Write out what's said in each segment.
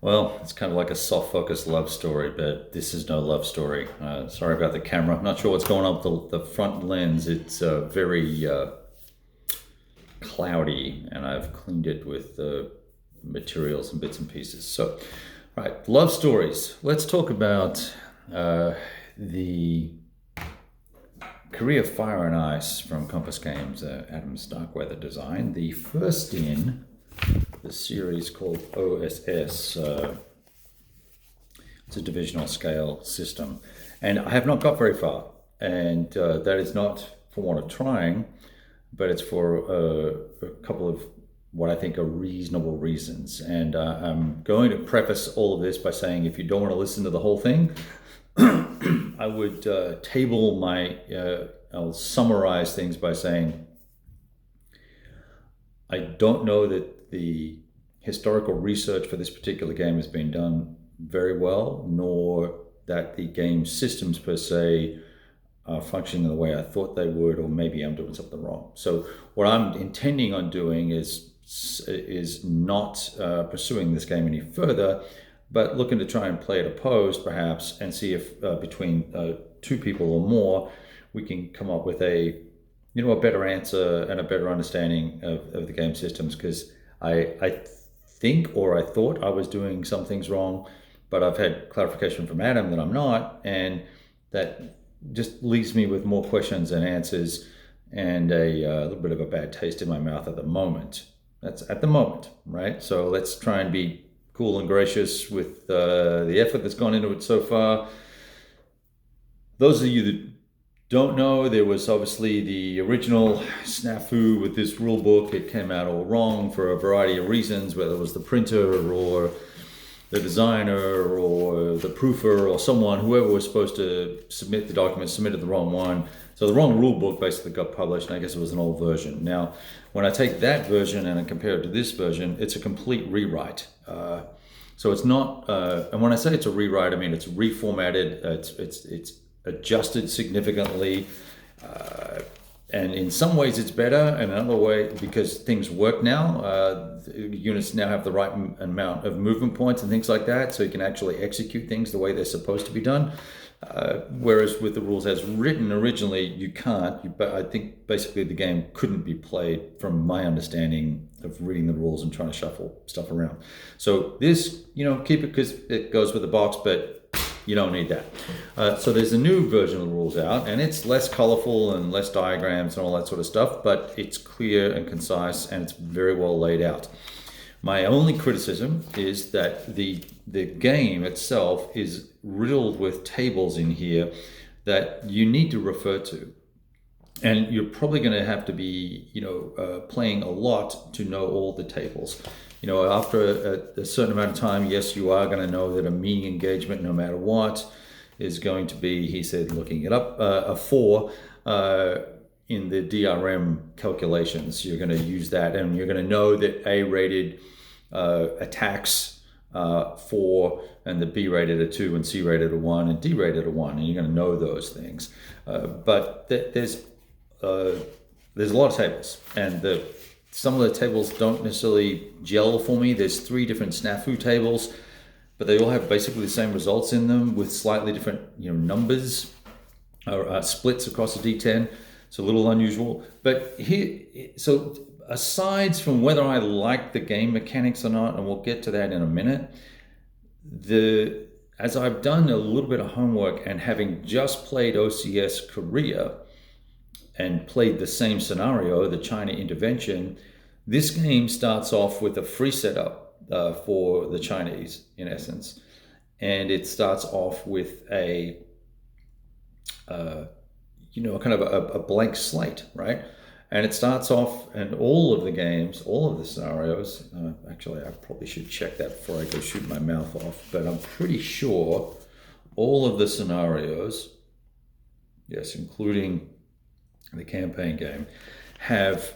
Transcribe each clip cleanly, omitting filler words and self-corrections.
Well, it's kind of like a soft focus love story, but this is no love story. Sorry about the camera. I'm not sure what's going on with the front lens. It's very cloudy, and I've cleaned it with materials and bits and pieces. So, right, love stories. Let's talk about the Korea Fire and Ice from Compass Games, Adam Starkweather design. The first in the series called OSS. It's a divisional scale system. And I have not got very far. And that is not for want of trying, but it's for a couple of what I think are reasonable reasons. And I'm going to preface all of this by saying if you don't want to listen to the whole thing, I would table my, I'll summarize things by saying I don't know that the historical research for this particular game has been done very well, nor that the game systems per se are functioning the way I thought they would, or maybe I'm doing something wrong. So what I'm intending on doing is not pursuing this game any further, but looking to try and play it opposed perhaps and see if between two people or more we can come up with a better answer and a better understanding of the game systems, because I think, or I thought I was doing some things wrong, but I've had clarification from Adam that I'm not, and that just leaves me with more questions than answers and a little bit of a bad taste in my mouth at the moment. That's at the moment, right? So let's try and be cool and gracious with the effort that's gone into it so far. Those of you that don't know, there was obviously the original snafu with this rule book. It came out all wrong for a variety of reasons, whether it was the printer or the designer or the proofer or someone, whoever was supposed to submit the document, submitted the wrong one. So the wrong rule book basically got published, and I guess it was an old version. Now, when I take that version and I compare it to this version, it's a complete rewrite. So it's not, and when I say it's a rewrite, I mean it's reformatted, it's adjusted significantly, and in some ways it's better, and in another way, because things work now, units now have the right amount of movement points and things like that, so you can actually execute things the way they're supposed to be done. Whereas with the rules as written originally, you can't. But I think basically the game couldn't be played from my understanding of reading the rules and trying to shuffle stuff around. So this, keep it because it goes with the box, but you don't need that. So there's a new version of the rules out, and it's less colorful and less diagrams and all that sort of stuff, but it's clear and concise, and it's very well laid out. My only criticism is that the game itself is riddled with tables in here that you need to refer to. And you're probably going to have to be, playing a lot to know all the tables. After a certain amount of time, yes, you are going to know that a meaning engagement, no matter what, is going to be, he said, looking it up, a 4 in the DRM calculations. You're going to use that, and you're going to know that A-rated attacks 4, and the B-rated a 2, and C-rated a 1, and D-rated a 1, and you're going to know those things. But there's a lot of tables, and some of the tables don't necessarily gel for me. There's 3 different snafu tables, but they all have basically the same results in them with slightly different numbers or splits across the D10. It's a little unusual. But so aside from whether I like the game mechanics or not, and we'll get to that in a minute, as I've done a little bit of homework and having just played OCS Korea, and played the same scenario, the China intervention, this game starts off with a free setup for the Chinese, in essence. And it starts off with a kind of a blank slate, right? And it starts off, and all of the games, all of the scenarios, actually I probably should check that before I go shoot my mouth off, but I'm pretty sure all of the scenarios, yes, including the campaign game, have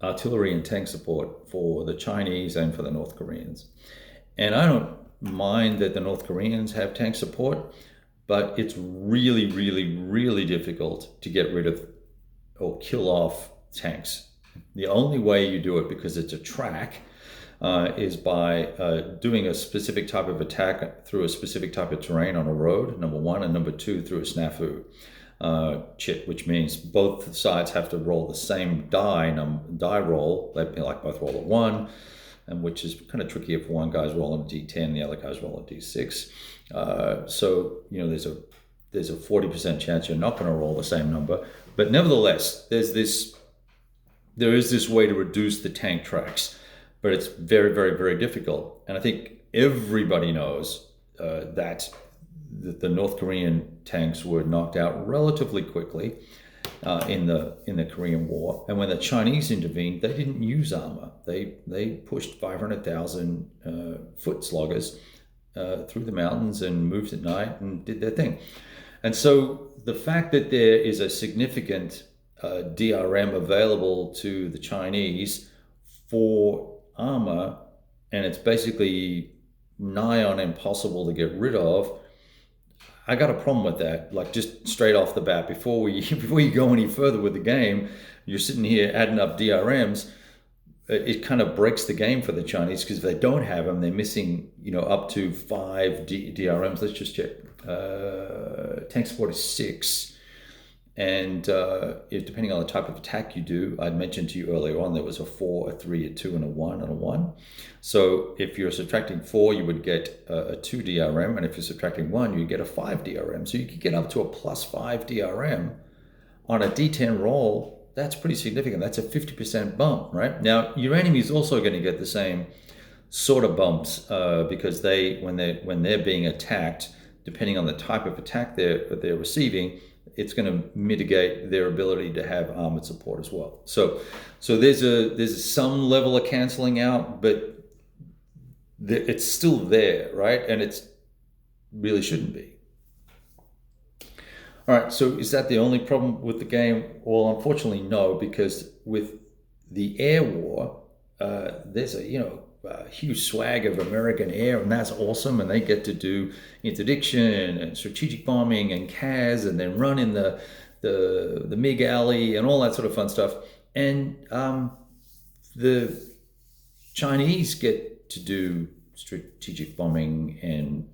artillery and tank support for the Chinese and for the North Koreans. And I don't mind that the North Koreans have tank support, but it's really, really, really difficult to get rid of or kill off tanks. The only way you do it, because it's a track, is by doing a specific type of attack through a specific type of terrain on a road, number one, and number two, through a snafu chip, which means both sides have to roll the same die roll. They like both roll a one, and which is kind of tricky if one guy's rolling a d10, the other guy's rolling a d6. So there's a 40% chance you're not going to roll the same number, but nevertheless, there is this way to reduce the tank tracks, but it's very, very, very difficult. And I think everybody knows that the North Korean tanks were knocked out relatively quickly in the Korean War. And when the Chinese intervened, they didn't use armor. They pushed 500,000 foot sloggers through the mountains and moved at night and did their thing. And so the fact that there is a significant DRM available to the Chinese for armor, and it's basically nigh on impossible to get rid of, I got a problem with that. Like, just straight off the bat, before you go any further with the game, you're sitting here adding up DRMs. It kind of breaks the game for the Chinese, because if they don't have them, they're missing, up to 5 DRMs. Let's just check. Tank support is 6. And depending on the type of attack you do, I'd mentioned to you earlier on, there was a 4, a 3, a 2, and a 1, and a 1. So if you're subtracting 4, you would get a 2 DRM, and if you're subtracting 1, you get a 5 DRM. So you could get up to a +5 DRM on a D10 roll. That's pretty significant. That's a 50% bump, right? Now, your enemy is also going to get the same sort of bumps because when they're being attacked, depending on the type of attack they're receiving, it's going to mitigate their ability to have armored support as well. So there's some level of canceling out, but it's still there, right? And it's really shouldn't be. All right, so is that the only problem with the game? Well, unfortunately, no, because with the air war, there's a huge swag of American air, and that's awesome. And they get to do interdiction and strategic bombing and CAS, and then run in the MiG alley and all that sort of fun stuff. And the Chinese get to do strategic bombing and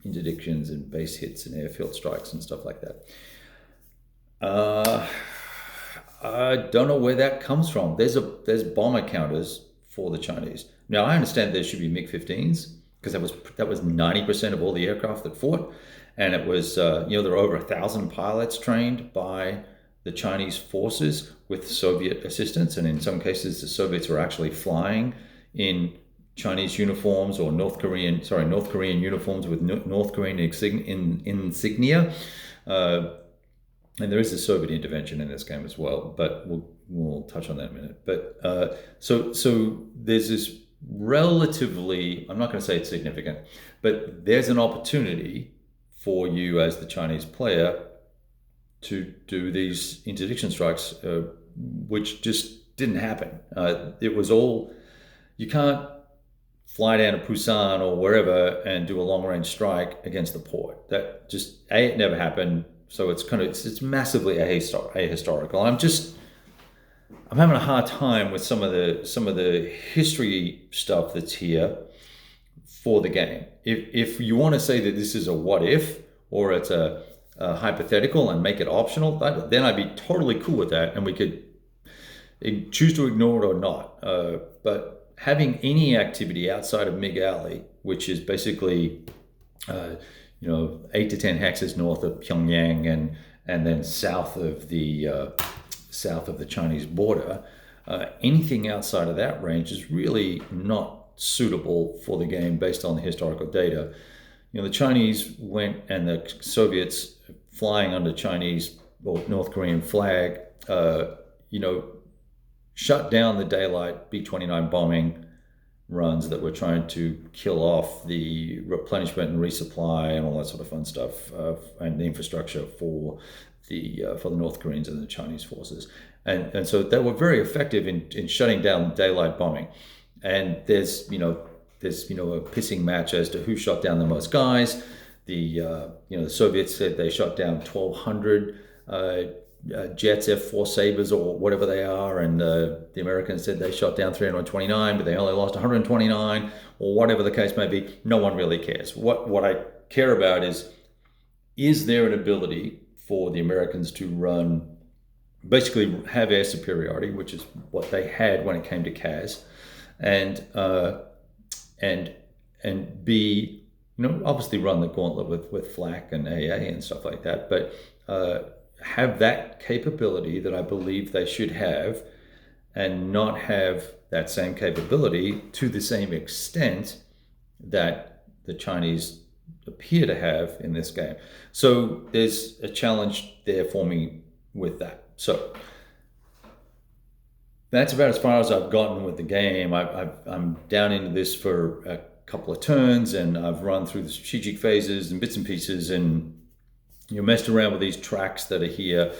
interdictions and base hits and airfield strikes and stuff like that. I don't know where that comes from. There's bomber counters for the Chinese. Now, I understand there should be MiG-15s, because that was 90% of all the aircraft that fought, and it was there were over 1,000 pilots trained by the Chinese forces with Soviet assistance, and in some cases the Soviets were actually flying in Chinese uniforms or North Korean uniforms with North Korean insignia. And there is a Soviet intervention in this game as well, but we'll touch on that in a minute. But so there's this relatively, I'm not going to say it's significant, but there's an opportunity for you as the Chinese player to do these interdiction strikes, which just didn't happen. It was all, you can't fly down to Busan or wherever and do a long-range strike against the port. That just, it never happened. So it's massively ahistorical. I'm having a hard time with some of the history stuff that's here for the game. If you want to say that this is a what if, or it's a hypothetical and make it optional, then I'd be totally cool with that, and we could choose to ignore it or not. But having any activity outside of MiG Alley, which is basically 8 to 10 hexes north of Pyongyang and then south of the Chinese border, anything outside of that range is really not suitable for the game based on the historical data. The Chinese went, and the Soviets flying under Chinese or North Korean flag, shut down the daylight B-29 bombing runs that were trying to kill off the replenishment and resupply and all that sort of fun stuff, and the infrastructure for the North Koreans and the Chinese forces. And so they were very effective in shutting down daylight bombing. And there's a pissing match as to who shot down the most guys. The Soviets said they shot down 1,200 jets, F-4 Sabres or whatever they are, and the Americans said they shot down 329, but they only lost 129, or whatever the case may be. No one really cares. What I care about is there an ability for the Americans to run, basically have air superiority, which is what they had when it came to CAS, and be, obviously run the gauntlet with FLAC and AA and stuff like that, but have that capability that I believe they should have, and not have that same capability to the same extent that the Chinese appear to have in this game. So there's a challenge there for me with that. So that's about as far as I've gotten with the game. I'm down into this for a couple of turns, and I've run through the strategic phases and bits and pieces, and messed around with these tracks that are here,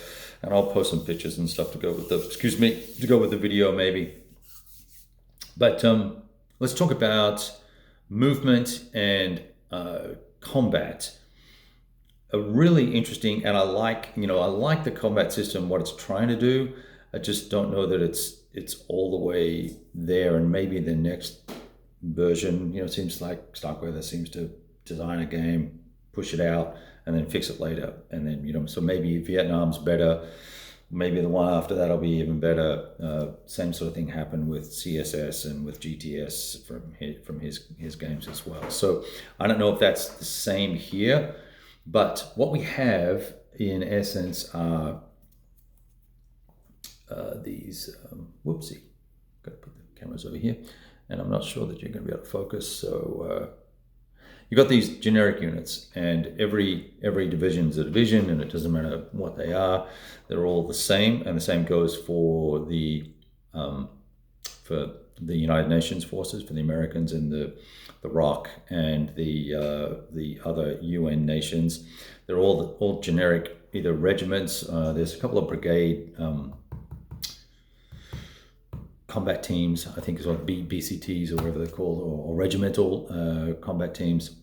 and I'll post some pictures and stuff to go with the video maybe. But let's talk about movement and combat. A really interesting, and I like the combat system, what it's trying to do. I just don't know that it's all the way there, and maybe the next version, it seems like Starkweather seems to design a game, push it out, and then fix it later. And then, so maybe Vietnam's better, maybe the one after that'll be even better. Same sort of thing happened with CSS and with GTS from his games as well. So I don't know if that's the same here, but what we have in essence are these, whoopsie, got to put the cameras over here, and I'm not sure that you're going to be able to focus. So you've got these generic units, and every division is a division, and it doesn't matter what they are. They're all the same, and the same goes for the United Nations forces, for the Americans and the ROC and the other UN nations. They're all generic, either regiments. There's a couple of brigade combat teams, I think is what BCTs or whatever they're called, or regimental combat teams.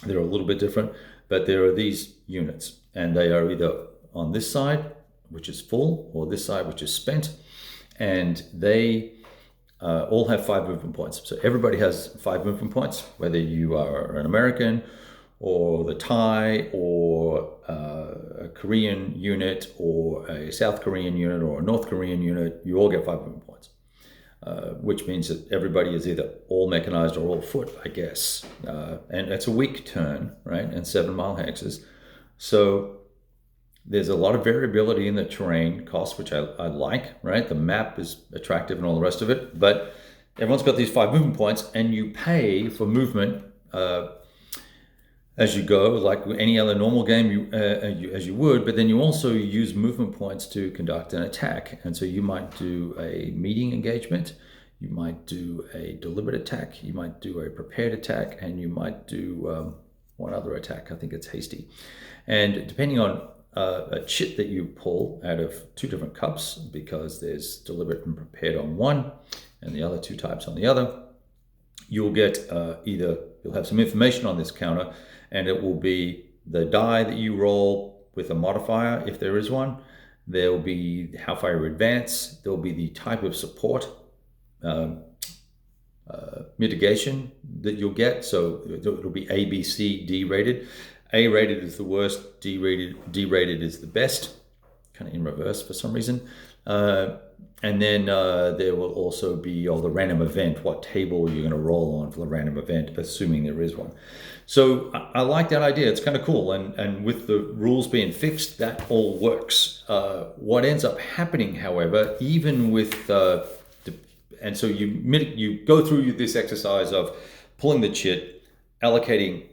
They're a little bit different, but there are these units, and they are either on this side, which is full, or this side, which is spent, and they all have 5 movement points. So everybody has 5 movement points, whether you are an American or the Thai or a Korean unit or a South Korean unit or a North Korean unit. You all get 5 movement points, which means that everybody is either all mechanized or all foot, I guess. And it's a weak turn, right? And 7 mile hexes. So there's a lot of variability in the terrain cost, which I like, right? The map is attractive and all the rest of it, but everyone's got these 5 movement points, and you pay for movement as you go, like any other normal game, as you would, but then you also use movement points to conduct an attack. And so you might do a meeting engagement, you might do a deliberate attack, you might do a prepared attack, and you might do one other attack. I think it's hasty. And depending on a chit that you pull out of 2 different cups, because there's deliberate and prepared on one and the other 2 types on the other, you'll get you'll have some information on this counter, and it will be the die that you roll with a modifier, if there is one. There will be how far you advance. There will be the type of support mitigation that you'll get. So it'll be A, B, C, D rated. A rated is the worst, D rated is the best, kind of in reverse for some reason. And then there will also be the random event, what table you're going to roll on for the random event, assuming there is one. So I like that idea. It's kind of cool. And with the rules being fixed, that all works. What ends up happening, however, even with and so you go through this exercise of pulling the chit, allocating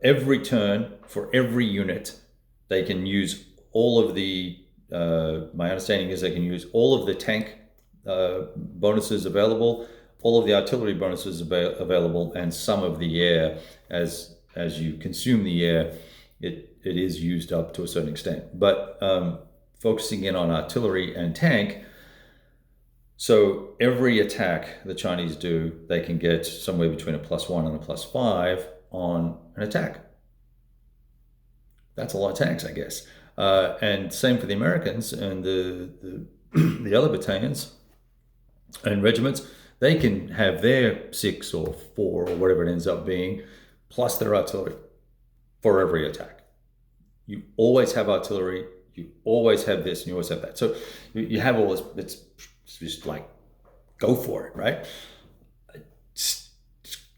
every turn for every unit. They can use all of the my understanding is they can use all of the tank bonuses available, all of the artillery bonuses available, and some of the air. As you consume the air, it is used up to a certain extent. But focusing in on artillery and tank, so every attack the Chinese do, they can get somewhere between a +1 and a +5 on an attack. That's a lot of tanks, I guess. And same for the Americans and the other battalions and regiments. They can have their 6 or 4 or whatever it ends up being, plus their artillery for every attack. You always have artillery, you always have this, and you always have that. So you have all this, it's just like, go for it, right?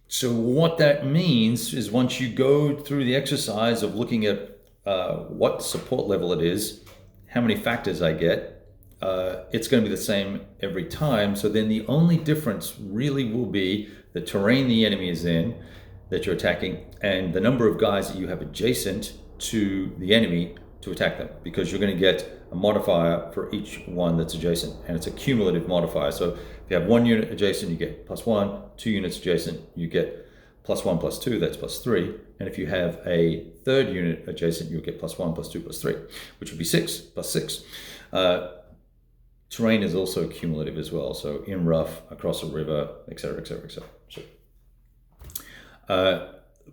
So what that means is once you go through the exercise of looking at what support level it is, how many factors I get, it's going to be the same every time. So then the only difference really will be the terrain the enemy is in that you're attacking and the number of guys that you have adjacent to the enemy to attack them, because you're going to get a modifier for each one that's adjacent, and it's a cumulative modifier. So if you have 1 unit adjacent, you get +1, 2 units adjacent, you get +1 +2, that's +3. And if you have a 3rd unit adjacent, you'll get +1 +2 +3, which would be 6 +6. Terrain is also cumulative as well. So in rough, across a river, etc., etc., etc.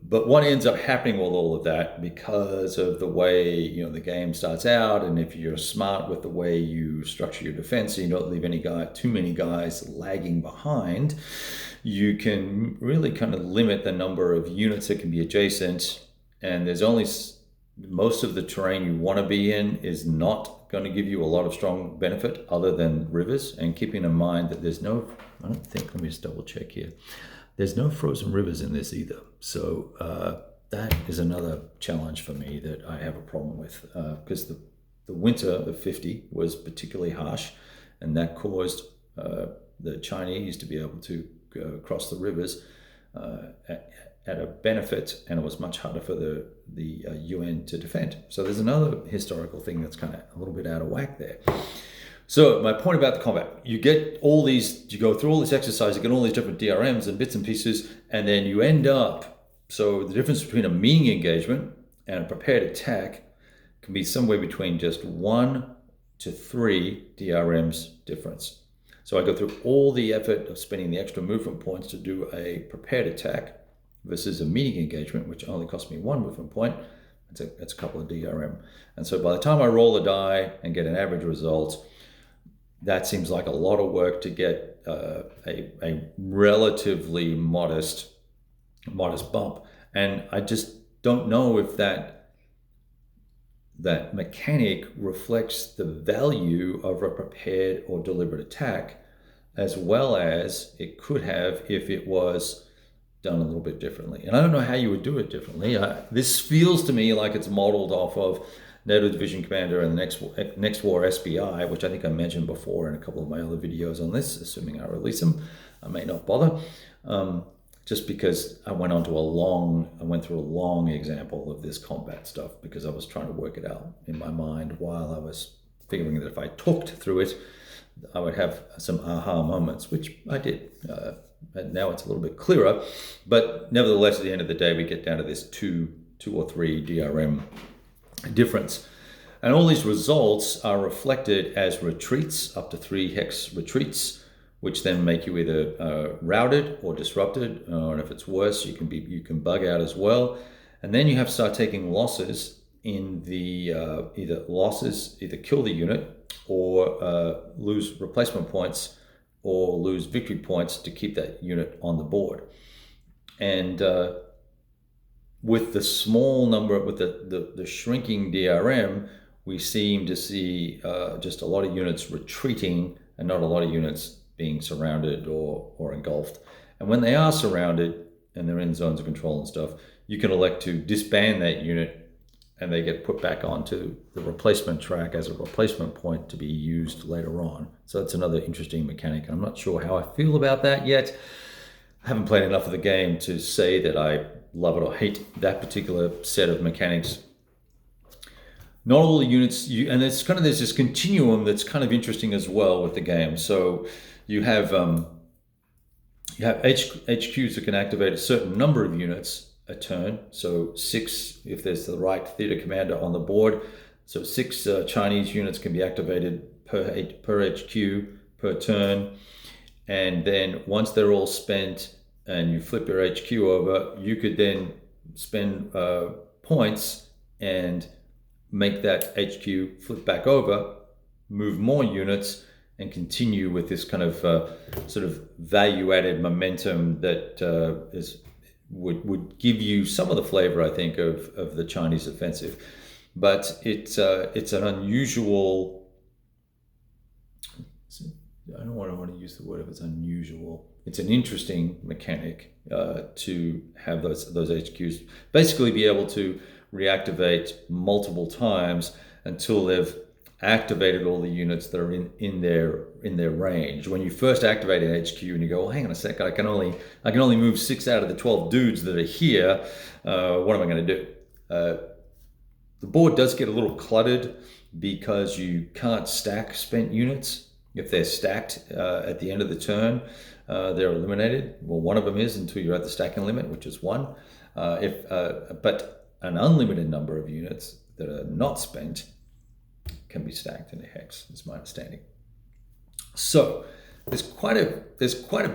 But what ends up happening with all of that, because of the way the game starts out, and if you're smart with the way you structure your defense, so you don't leave too many guys lagging behind, you can really kind of limit the number of units that can be adjacent. And there's only most of the terrain you want to be in is not going to give you a lot of strong benefit other than rivers. And keeping in mind that there's no, I don't think, let me just double check here. There's no frozen rivers in this either. So that is another challenge for me that I have a problem with, because the winter of 50 was particularly harsh, and that caused the Chinese to be able to cross the rivers at a benefit, and it was much harder for the UN to defend. So there's another historical thing that's kind of a little bit out of whack there. So my point about the combat, you go through all this exercise, you get all these different DRMs and bits and pieces, and then you end up, so the difference between a meeting engagement and a prepared attack can be somewhere between just 1 to 3 DRMs difference. So I go through all the effort of spending the extra movement points to do a prepared attack versus a meeting engagement, which only cost me 1 movement point. It's a couple of DRM. And so by the time I roll a die and get an average result, that seems like a lot of work to get a relatively modest bump. And I just don't know if that mechanic reflects the value of a prepared or deliberate attack, as well as it could have if it was done a little bit differently. And I don't know how you would do it differently. This feels to me like it's modeled off of NATO Division Commander and the Next War SBI, which I think I mentioned before in a couple of my other videos on this, assuming I release them. I may not bother, just because I went through a long example of this combat stuff, because I was trying to work it out in my mind while I was figuring that if I talked through it, I would have some aha moments, which I did. And now it's a little bit clearer, but nevertheless, at the end of the day, we get down to this 2 or 3 DRM difference. And all these results are reflected as retreats, up to 3 hex retreats, which then make you either routed or disrupted, and if it's worse, you can bug out as well. And then you have to start taking losses in the either kill the unit or lose replacement points or lose victory points to keep that unit on the board. And with the small number, with the shrinking DRM, we seem to see just a lot of units retreating and not a lot of units being surrounded or engulfed. And when they are surrounded and they're in zones of control and stuff, you can elect to disband that unit and they get put back onto the replacement track as a replacement point to be used later on. So that's another interesting mechanic. I'm not sure how I feel about that yet. I haven't played enough of the game to say that I love it or hate that particular set of mechanics. Not all the units, and there's this continuum that's kind of interesting as well with the game. So you have HQs that can activate a certain number of units a turn. So 6 if there's the right theater commander on the board. So 6 Chinese units can be activated per HQ per turn. And then once they're all spent and you flip your HQ over, you could then spend points and make that HQ flip back over, move more units, and continue with this kind of sort of value-added momentum that would give you some of the flavor, I think, of the Chinese offensive. But it's an unusual. I don't want to use the word if it's unusual. It's an interesting mechanic to have those HQs basically be able to reactivate multiple times until they've activated all the units that are in their range. When you first activate an HQ and you go, well, hang on a sec, I can only move 6 out of the 12 dudes that are here. What am I going to do? The board does get a little cluttered because you can't stack spent units. If they're stacked at the end of the turn, they're eliminated. Well, one of them is until you're at the stacking limit, which is 1. But an unlimited number of units that are not spent can be stacked in a hex, is my understanding. So there's quite a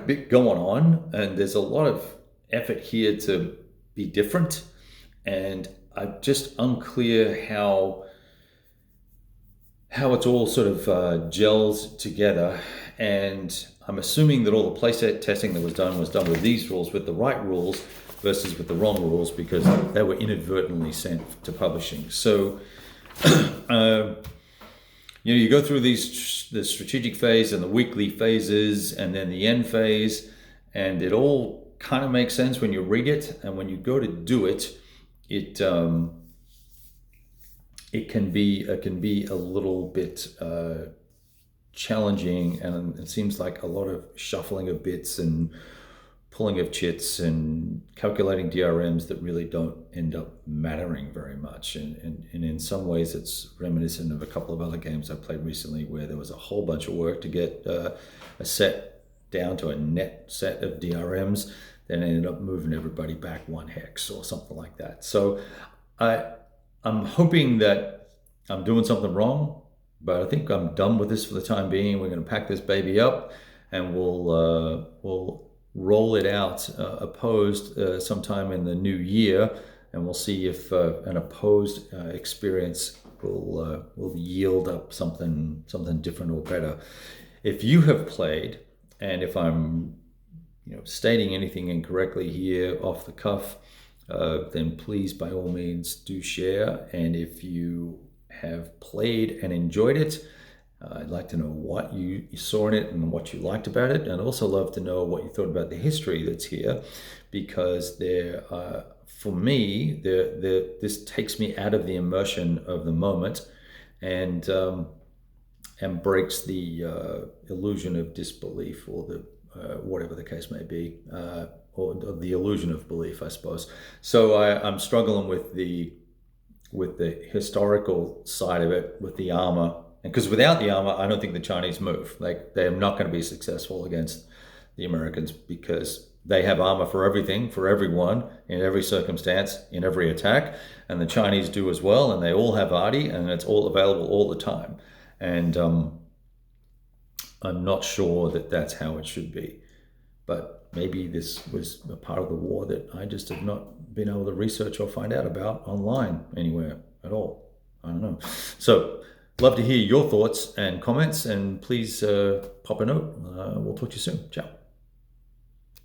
bit going on, and there's a lot of effort here to be different, and I'm just unclear how it's all sort of gels together. And I'm assuming that all the playset testing that was done with these rules, with the right rules versus with the wrong rules, because they were inadvertently sent to publishing. So you go through the strategic phase and the weekly phases and then the end phase, and it all kind of makes sense when you read it, and when you go to do it, it can be a little bit challenging, and it seems like a lot of shuffling of bits and pulling of chits and calculating DRMs that really don't end up mattering very much. And in some ways it's reminiscent of a couple of other games I played recently where there was a whole bunch of work to get a set down to a net set of DRMs, then ended up moving everybody back 1 hex or something like that. So I'm hoping that I'm doing something wrong, but I think I'm done with this for the time being. We're going to pack this baby up, and we'll roll it out opposed sometime in the new year, and we'll see if an opposed experience will yield up something different or better. If you have played, and if I'm stating anything incorrectly here off the cuff, then please by all means do share. And if you have played and enjoyed it, I'd like to know what you saw in it and what you liked about it. And I'd also love to know what you thought about the history that's here, because for me, this takes me out of the immersion of the moment and breaks the illusion of disbelief, or the whatever the case may be, or the illusion of belief, I suppose. So I'm struggling with the historical side of it, with the armor. And because without the armor, I don't think the Chinese move. Like, they're not going to be successful against the Americans, because they have armor for everything, for everyone, in every circumstance, in every attack. And the Chinese do as well, and they all have arty, and it's all available all the time. And I'm not sure that that's how it should be. But maybe this was a part of the war that I just have not been able to research or find out about online anywhere at all. I don't know. So, love to hear your thoughts and comments, and please pop a note. We'll talk to you soon. Ciao.